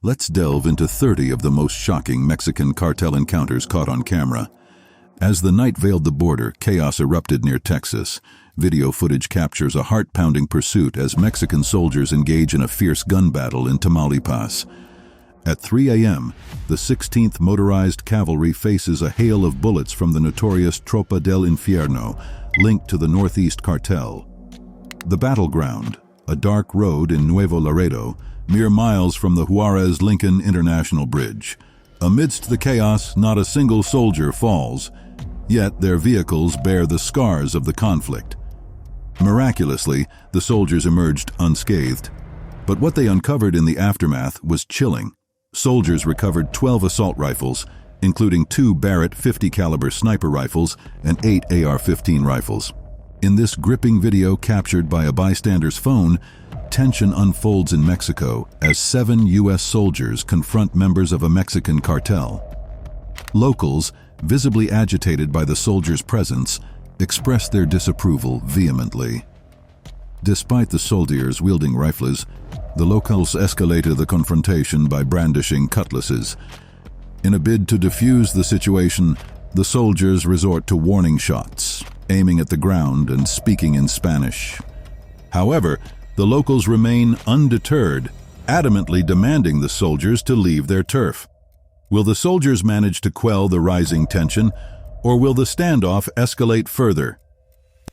Let's delve into 30 of the most shocking Mexican cartel encounters caught on camera. As the night veiled the border, chaos erupted near Texas. Video footage captures a heart-pounding pursuit as Mexican soldiers engage in a fierce gun battle in Tamaulipas. At 3 a.m., the 16th Motorized Cavalry faces a hail of bullets from the notorious Tropa del Infierno, linked to the Northeast Cartel. The battleground, a dark road in Nuevo Laredo, mere miles from the Juarez-Lincoln International Bridge. Amidst the chaos, not a single soldier falls, yet their vehicles bear the scars of the conflict. Miraculously, the soldiers emerged unscathed, but what they uncovered in the aftermath was chilling. Soldiers recovered 12 assault rifles, including 2 Barrett .50 caliber sniper rifles and 8 AR-15 rifles. In this gripping video captured by a bystander's phone, tension unfolds in Mexico as 7 U.S. soldiers confront members of a Mexican cartel. Locals, visibly agitated by the soldiers' presence, express their disapproval vehemently. Despite the soldiers wielding rifles, the locals escalated the confrontation by brandishing cutlasses. In a bid to defuse the situation, the soldiers resort to warning shots, aiming at the ground and speaking in Spanish. However, the locals remain undeterred, adamantly demanding the soldiers to leave their turf. Will the soldiers manage to quell the rising tension, or will the standoff escalate further?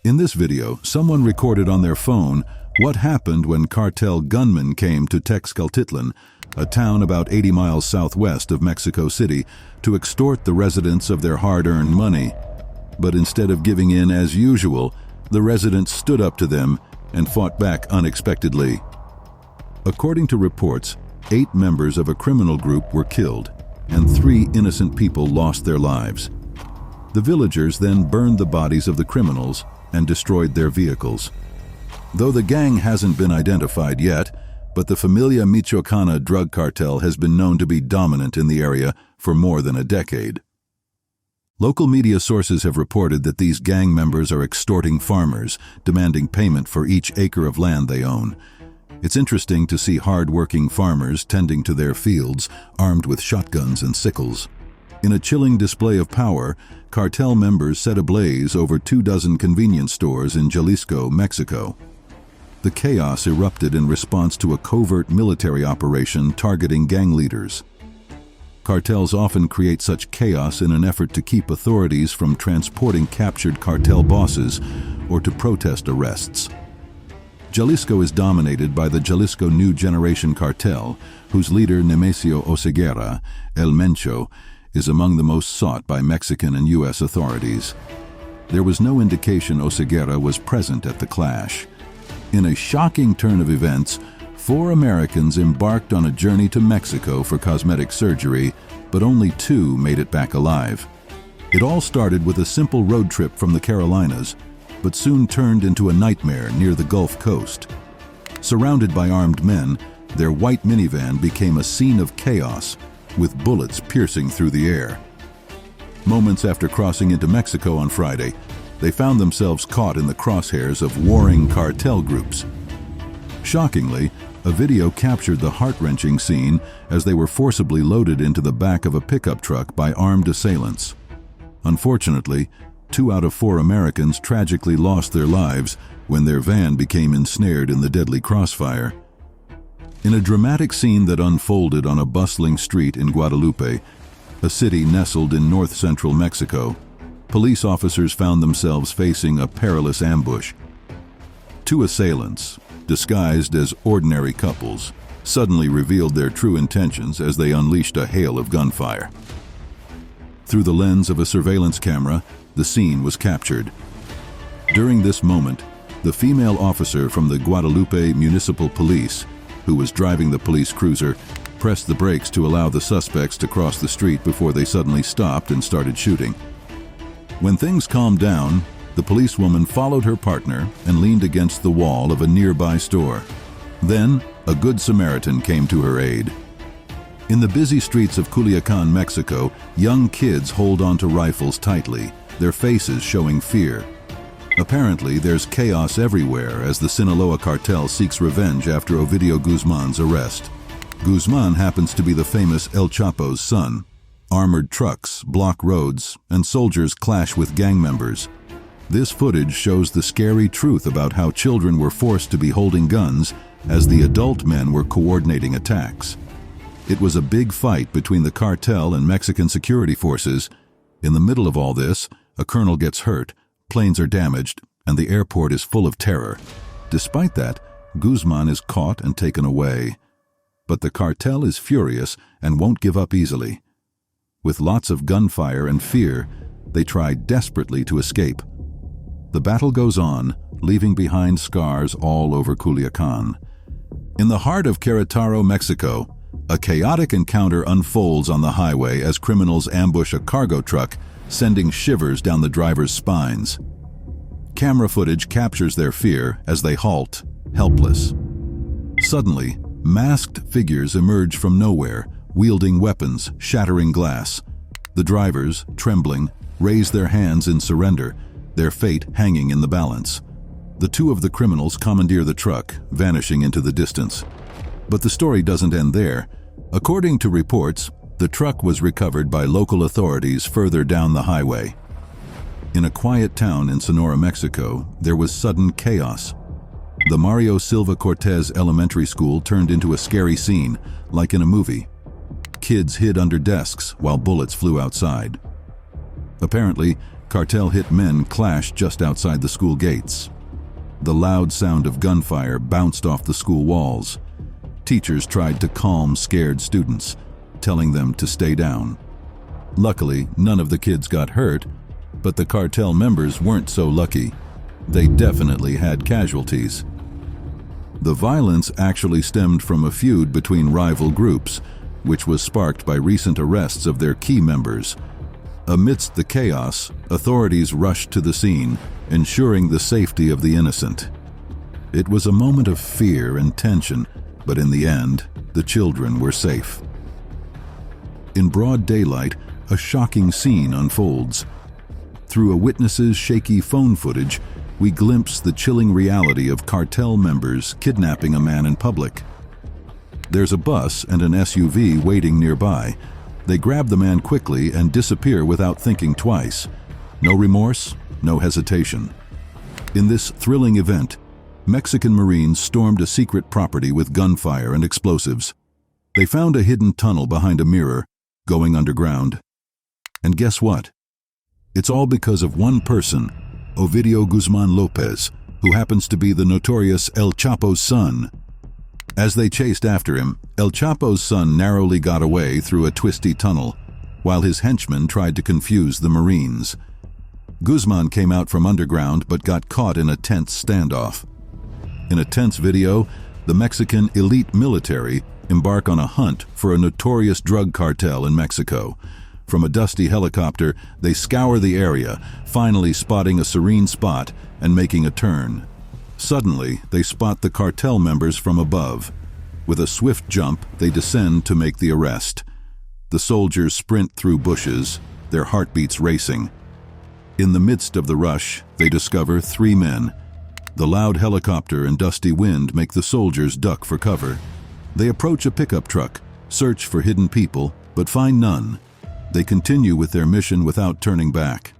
In this video, someone recorded on their phone what happened when cartel gunmen came to Texcaltitlan, a town about 80 miles southwest of Mexico City, to extort the residents of their hard-earned money. But instead of giving in as usual, the residents stood up to them and fought back unexpectedly. According to reports, 8 members of a criminal group were killed, and 3 innocent people lost their lives. The villagers then burned the bodies of the criminals and destroyed their vehicles. Though the gang hasn't been identified yet, but the Familia Michoacana drug cartel has been known to be dominant in the area for more than a decade. Local media sources have reported that these gang members are extorting farmers, demanding payment for each acre of land they own. It's interesting to see hard-working farmers tending to their fields, armed with shotguns and sickles. In a chilling display of power, cartel members set ablaze over 24 convenience stores in Jalisco, Mexico. The chaos erupted in response to a covert military operation targeting gang leaders. Cartels often create such chaos in an effort to keep authorities from transporting captured cartel bosses or to protest arrests. Jalisco is dominated by the Jalisco New Generation Cartel, whose leader Nemesio Oseguera, El Mencho, is among the most sought by Mexican and U.S. authorities. There was no indication Oseguera was present at the clash. In a shocking turn of events, 4 Americans embarked on a journey to Mexico for cosmetic surgery, but only 2 made it back alive. It all started with a simple road trip from the Carolinas, but soon turned into a nightmare near the Gulf Coast. Surrounded by armed men, their white minivan became a scene of chaos, with bullets piercing through the air. Moments after crossing into Mexico on Friday, they found themselves caught in the crosshairs of warring cartel groups. Shockingly, a video captured the heart-wrenching scene as they were forcibly loaded into the back of a pickup truck by armed assailants. Unfortunately, 2 out of 4 Americans tragically lost their lives when their van became ensnared in the deadly crossfire. In a dramatic scene that unfolded on a bustling street in Guadalupe, a city nestled in north-central Mexico, police officers found themselves facing a perilous ambush. 2 assailants, disguised as ordinary couples, suddenly revealed their true intentions as they unleashed a hail of gunfire. Through the lens of a surveillance camera, the scene was captured. During this moment, the female officer from the Guadalupe Municipal Police, who was driving the police cruiser, pressed the brakes to allow the suspects to cross the street before they suddenly stopped and started shooting. When things calmed down, the policewoman followed her partner and leaned against the wall of a nearby store. Then, a good Samaritan came to her aid. In the busy streets of Culiacan, Mexico, young kids hold onto rifles tightly, their faces showing fear. Apparently, there's chaos everywhere as the Sinaloa cartel seeks revenge after Ovidio Guzman's arrest. Guzman happens to be the famous El Chapo's son. Armored trucks block roads, and soldiers clash with gang members. This footage shows the scary truth about how children were forced to be holding guns as the adult men were coordinating attacks. It was a big fight between the cartel and Mexican security forces. In the middle of all this, a colonel gets hurt, planes are damaged, and the airport is full of terror. Despite that, Guzman is caught and taken away. But the cartel is furious and won't give up easily. With lots of gunfire and fear, they try desperately to escape. The battle goes on, leaving behind scars all over Culiacan. In the heart of Querétaro, Mexico, a chaotic encounter unfolds on the highway as criminals ambush a cargo truck, sending shivers down the driver's spines. Camera footage captures their fear as they halt, helpless. Suddenly, masked figures emerge from nowhere, wielding weapons, shattering glass. The drivers, trembling, raise their hands in surrender, their fate hanging in the balance. The two of the criminals commandeer the truck, vanishing into the distance. But the story doesn't end there. According to reports, the truck was recovered by local authorities further down the highway. In a quiet town in Sonora, Mexico, there was sudden chaos. The Mario Silva Cortez Elementary School turned into a scary scene, like in a movie. Kids hid under desks while bullets flew outside. Apparently, cartel-hit men clashed just outside the school gates. The loud sound of gunfire bounced off the school walls. Teachers tried to calm scared students, telling them to stay down. Luckily, none of the kids got hurt, but the cartel members weren't so lucky. They definitely had casualties. The violence actually stemmed from a feud between rival groups, which was sparked by recent arrests of their key members. Amidst the chaos, authorities rushed to the scene, ensuring the safety of the innocent. It was a moment of fear and tension, but in the end, the children were safe. In broad daylight, a shocking scene unfolds. Through a witness's shaky phone footage, we glimpse the chilling reality of cartel members kidnapping a man in public. There's a bus and an SUV waiting nearby. They grab the man quickly and disappear without thinking twice. No remorse, no hesitation. In this thrilling event, Mexican Marines stormed a secret property with gunfire and explosives. They found a hidden tunnel behind a mirror, going underground. And guess what? It's all because of one person, Ovidio Guzman Lopez, who happens to be the notorious El Chapo's son. As they chased after him, El Chapo's son narrowly got away through a twisty tunnel, while his henchmen tried to confuse the Marines. Guzman came out from underground but got caught in a tense standoff. In a tense video, the Mexican elite military embark on a hunt for a notorious drug cartel in Mexico. From a dusty helicopter, they scour the area, finally spotting a serene spot and making a turn. Suddenly, they spot the cartel members from above. With a swift jump, they descend to make the arrest. The soldiers sprint through bushes, their heartbeats racing. In the midst of the rush, they discover 3 men. The loud helicopter and dusty wind make the soldiers duck for cover. They approach a pickup truck, search for hidden people, but find none. They continue with their mission without turning back.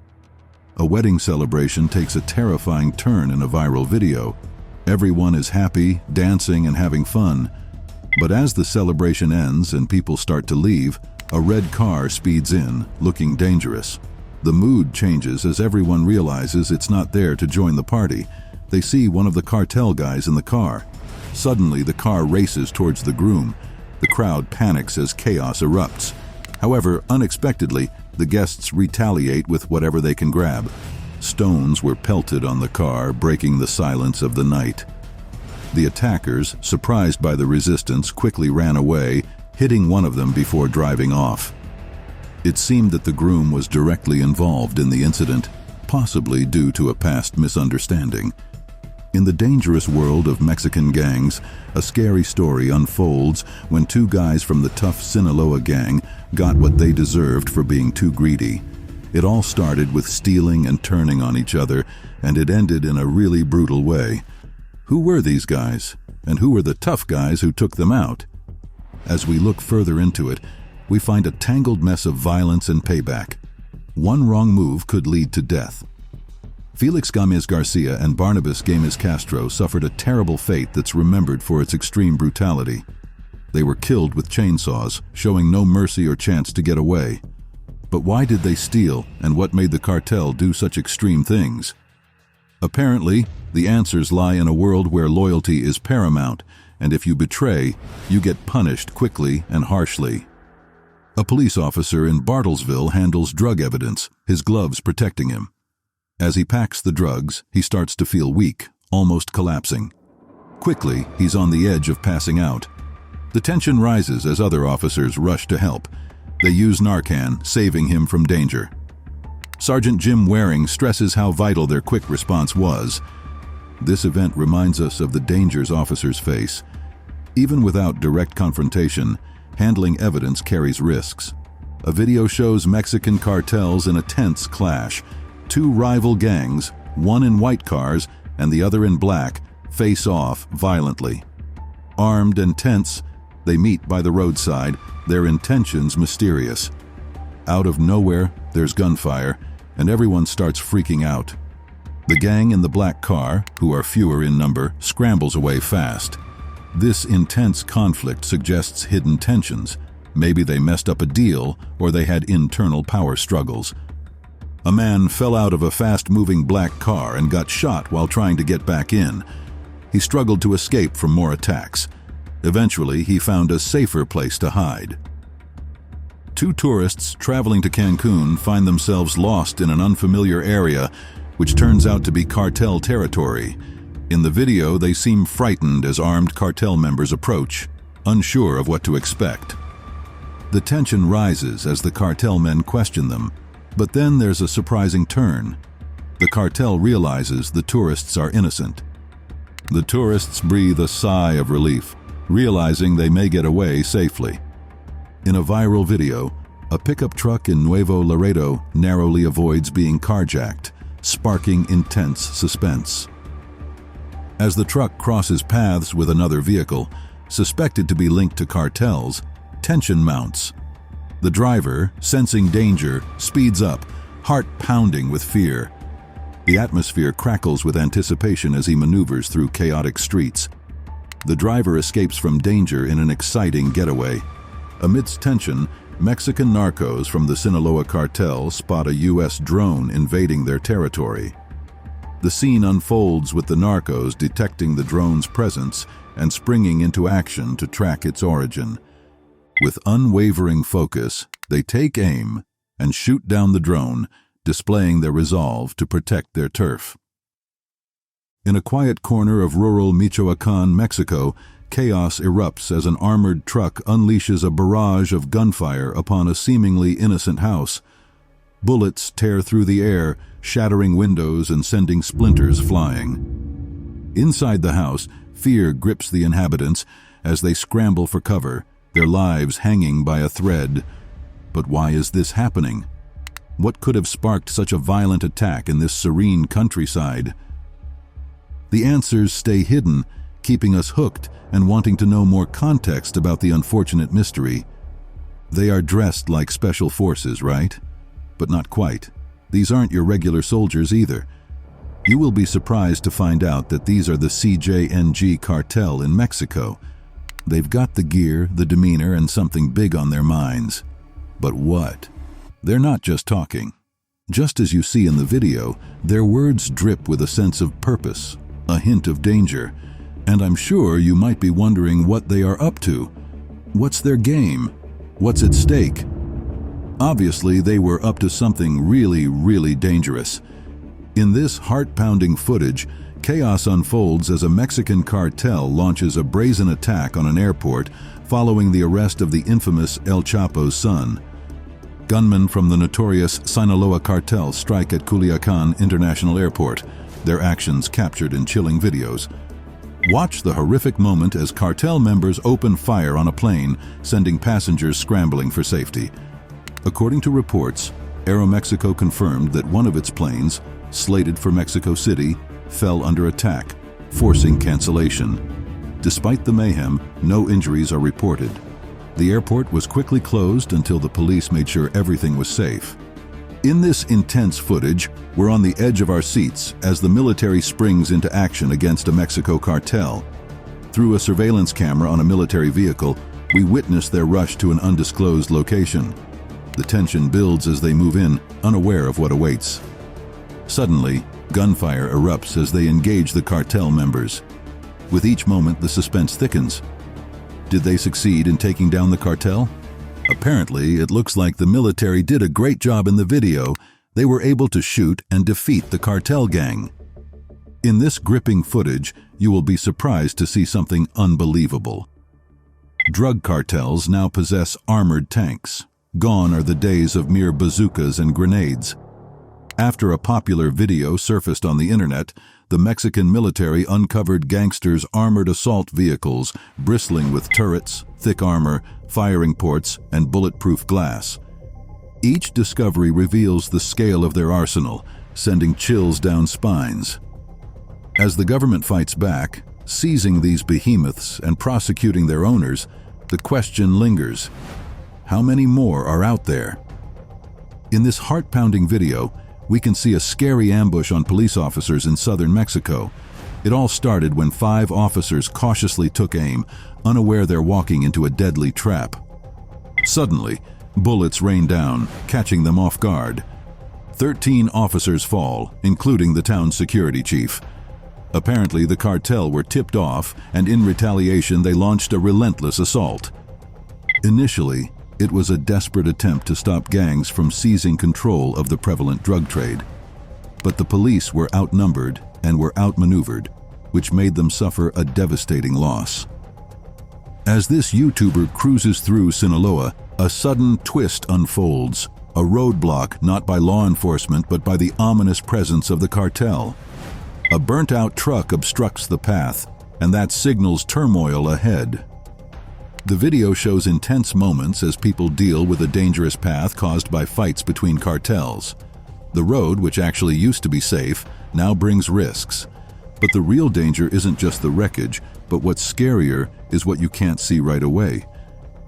A wedding celebration takes a terrifying turn in a viral video. Everyone is happy, dancing, and having fun. But as the celebration ends and people start to leave, a red car speeds in, looking dangerous. The mood changes as everyone realizes it's not there to join the party. They see one of the cartel guys in the car. Suddenly, the car races towards the groom. The crowd panics as chaos erupts. However, unexpectedly, the guests retaliate with whatever they can grab. Stones were pelted on the car, breaking the silence of the night. The attackers, surprised by the resistance, quickly ran away, hitting one of them before driving off. It seemed that the groom was directly involved in the incident, possibly due to a past misunderstanding. In the dangerous world of Mexican gangs, a scary story unfolds when 2 guys from the tough Sinaloa gang got what they deserved for being too greedy. It all started with stealing and turning on each other, and it ended in a really brutal way. Who were these guys? And who were the tough guys who took them out? As we look further into it, we find a tangled mess of violence and payback. One wrong move could lead to death. Felix Gomez Garcia and Barnabas Gomez Castro suffered a terrible fate that's remembered for its extreme brutality. They were killed with chainsaws, showing no mercy or chance to get away. But why did they steal, and what made the cartel do such extreme things? Apparently, the answers lie in a world where loyalty is paramount, and if you betray, you get punished quickly and harshly. A police officer in Bartlesville handles drug evidence, his gloves protecting him. As he packs the drugs, he starts to feel weak, almost collapsing. Quickly, he's on the edge of passing out. The tension rises as other officers rush to help. They use Narcan, saving him from danger. Sergeant Jim Waring stresses how vital their quick response was. This event reminds us of the dangers officers face. Even without direct confrontation, handling evidence carries risks. A video shows Mexican cartels in a tense clash. Two rival gangs, one in white cars and the other in black, face off violently. Armed and tense, they meet by the roadside, their intentions mysterious. Out of nowhere, there's gunfire, and everyone starts freaking out. The gang in the black car, who are fewer in number, scrambles away fast. This intense conflict suggests hidden tensions. Maybe they messed up a deal, or they had internal power struggles. A man fell out of a fast-moving black car and got shot while trying to get back in. He struggled to escape from more attacks. Eventually, he found a safer place to hide. Two tourists traveling to Cancun find themselves lost in an unfamiliar area, which turns out to be cartel territory. In the video, they seem frightened as armed cartel members approach, unsure of what to expect. The tension rises as the cartel men question them. But then there's a surprising turn. The cartel realizes the tourists are innocent. The tourists breathe a sigh of relief, realizing they may get away safely. In a viral video, a pickup truck in Nuevo Laredo narrowly avoids being carjacked, sparking intense suspense. As the truck crosses paths with another vehicle, suspected to be linked to cartels, tension mounts. The driver, sensing danger, speeds up, heart pounding with fear. The atmosphere crackles with anticipation as he maneuvers through chaotic streets. The driver escapes from danger in an exciting getaway. Amidst tension, Mexican narcos from the Sinaloa cartel spot a U.S. drone invading their territory. The scene unfolds with the narcos detecting the drone's presence and springing into action to track its origin. With unwavering focus, they take aim and shoot down the drone, displaying their resolve to protect their turf. In a quiet corner of rural Michoacán, Mexico, chaos erupts as an armored truck unleashes a barrage of gunfire upon a seemingly innocent house. Bullets tear through the air, shattering windows and sending splinters flying. Inside the house, fear grips the inhabitants as they scramble for cover, their lives hanging by a thread. But why is this happening? What could have sparked such a violent attack in this serene countryside? The answers stay hidden, keeping us hooked and wanting to know more context about the unfortunate mystery. They are dressed like special forces, right? But not quite. These aren't your regular soldiers either. You will be surprised to find out that these are the CJNG cartel in Mexico. They've got the gear, the demeanor, and something big on their minds. But what? They're not just talking. Just as you see in the video, their words drip with a sense of purpose, a hint of danger. And I'm sure you might be wondering what they are up to. What's their game? What's at stake? Obviously, they were up to something really, really dangerous. In this heart-pounding footage, chaos unfolds as a Mexican cartel launches a brazen attack on an airport following the arrest of the infamous El Chapo's son. Gunmen from the notorious Sinaloa cartel strike at Culiacan International Airport, their actions captured in chilling videos. Watch the horrific moment as cartel members open fire on a plane, sending passengers scrambling for safety. According to reports, Aeromexico confirmed that one of its planes, slated for Mexico City, fell under attack, forcing cancellation. Despite the mayhem, no injuries are reported. The airport was quickly closed until the police made sure everything was safe. In this intense footage, we're on the edge of our seats as the military springs into action against a Mexico cartel. Through a surveillance camera on a military vehicle, we witness their rush to an undisclosed location. The tension builds as they move in, unaware of what awaits. Suddenly, gunfire erupts as they engage the cartel members. With each moment, the suspense thickens. Did they succeed in taking down the cartel? Apparently, it looks like the military did a great job in the video. They were able to shoot and defeat the cartel gang. In this gripping footage, you will be surprised to see something unbelievable. Drug cartels now possess armored tanks. Gone are the days of mere bazookas and grenades. After a popular video surfaced on the internet, the Mexican military uncovered gangsters' armored assault vehicles bristling with turrets, thick armor, firing ports, and bulletproof glass. Each discovery reveals the scale of their arsenal, sending chills down spines. As the government fights back, seizing these behemoths and prosecuting their owners, the question lingers: how many more are out there? In this heart-pounding video, we can see a scary ambush on police officers in southern Mexico. It all started when 5 officers cautiously took aim, unaware they're walking into a deadly trap. Suddenly, bullets rain down, catching them off guard. 13 officers fall, including the town's security chief. Apparently, the cartel were tipped off, and in retaliation, they launched a relentless assault. Initially, it was a desperate attempt to stop gangs from seizing control of the prevalent drug trade. But the police were outnumbered and were outmaneuvered, which made them suffer a devastating loss. As this YouTuber cruises through Sinaloa, a sudden twist unfolds, a roadblock not by law enforcement but by the ominous presence of the cartel. A burnt-out truck obstructs the path, and that signals turmoil ahead. The video shows intense moments as people deal with a dangerous path caused by fights between cartels. The road, which actually used to be safe, now brings risks. But the real danger isn't just the wreckage, but what's scarier is what you can't see right away.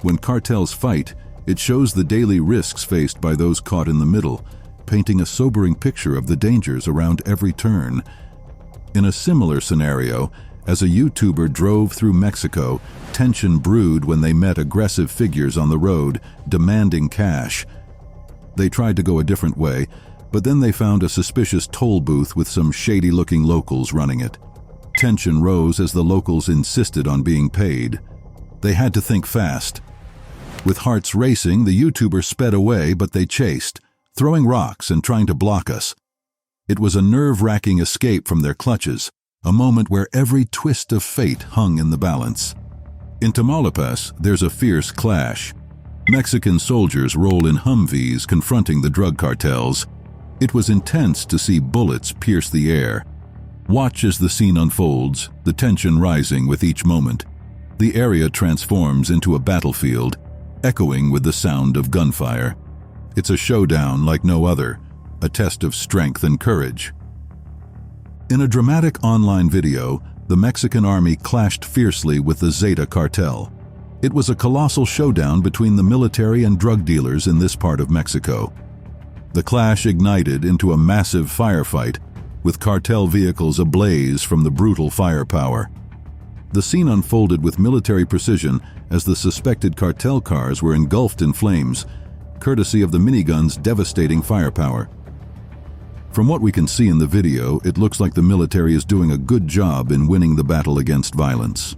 When cartels fight, it shows the daily risks faced by those caught in the middle, painting a sobering picture of the dangers around every turn. In a similar scenario, as a YouTuber drove through Mexico, tension brewed when they met aggressive figures on the road, demanding cash. They tried to go a different way, but then they found a suspicious toll booth with some shady-looking locals running it. Tension rose as the locals insisted on being paid. They had to think fast. With hearts racing, the YouTuber sped away, but they chased, throwing rocks and trying to block us. It was a nerve-wracking escape from their clutches, a moment where every twist of fate hung in the balance. In Tamaulipas, there's a fierce clash. Mexican soldiers roll in Humvees confronting the drug cartels. It was intense to see bullets pierce the air. Watch as the scene unfolds, the tension rising with each moment. The area transforms into a battlefield, echoing with the sound of gunfire. It's a showdown like no other, a test of strength and courage. In a dramatic online video, the Mexican army clashed fiercely with the Zeta cartel. It was a colossal showdown between the military and drug dealers in this part of Mexico. The clash ignited into a massive firefight, with cartel vehicles ablaze from the brutal firepower. The scene unfolded with military precision as the suspected cartel cars were engulfed in flames, courtesy of the minigun's devastating firepower. From what we can see in the video, it looks like the military is doing a good job in winning the battle against violence.